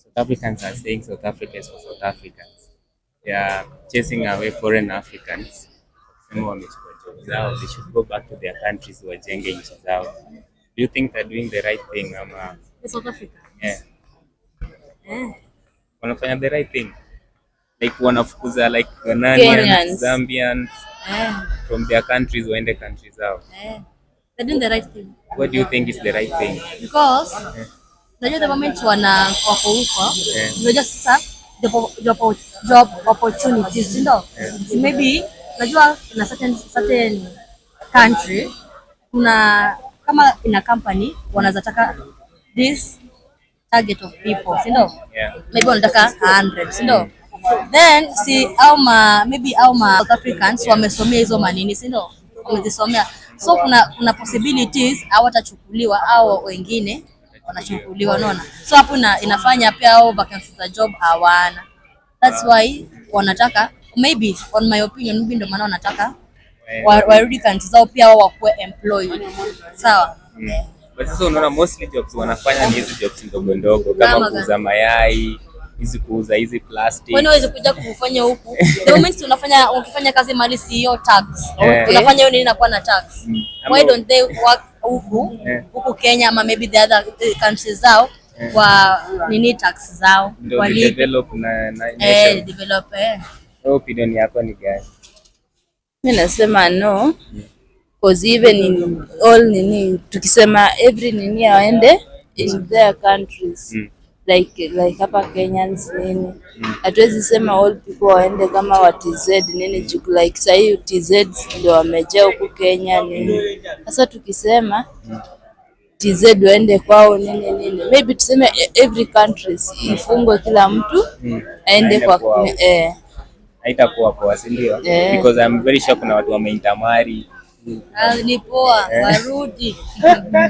South Africans are saying South Africa is for South Africans. They are chasing away foreign Africans. Wakisema wamechukua job zao, they should go back to their countries wajenge nchi zao. Do you think they're doing the right thing ama? South Africa. Yeah. Eh. Wanafanya the right thing. Like wanafukuza like Kenyans. Zambians from their countries waende countries zao. They're doing the right thing. What do you think is the right thing? Because unajua the moment wako huko, unajua sasa job opportunities, ndio. Maybe unajua in a certain country kuna kama in a company wanazataka this target of people, si ndio? Maybe wanataka 100, si ndio? Then maybe South Africans wamesomea hizo manini, si ndio? Wamezisomea. So kuna possibilities hawatachukuliwa au wengine wanachukuliwa, unaona. So hapo inafanya pia hao vacancies za job hawana. That's why wanataka, maybe on my opinion, maybe ndio maana wanataka warudi countries zao pia wao wakuwe employed. Sawa? But sasa unaona mostly jobs wanafanya ni hizi jobs ndogo ndogo kama kuuza mayai, hizi kuuza hizi plastic. Wewe unaweza kuja kufanya huku. The moment ukifanya kazi mali CEO tax. Unafanya hiyo nini inakuwa na tax. Why don't they work huku Kenya ama maybe the other countries zao kwa nini tax zao kwa develop na develop. Opinion yako ni gani? Mimi nasema no, because even in all tukisema every aende in their countries. Like hapa Kenyans hatuwezi sema all people waende kama wa TZ like sahii TZ ndio wamejaa huku Kenya Sasa tukisema TZ waende kwao maybe tuseme every countries ifungwe kila mtu aende kwa haitakuwa poa, si ndio? Because I'm very sure kuna watu wameintamari. Ni poa, warudi.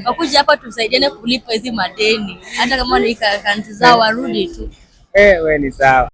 Wakuja hapa tusaidiane kulipa hizi madeni. Hata kama ni country zao warudi tu. Wewe ni sawa.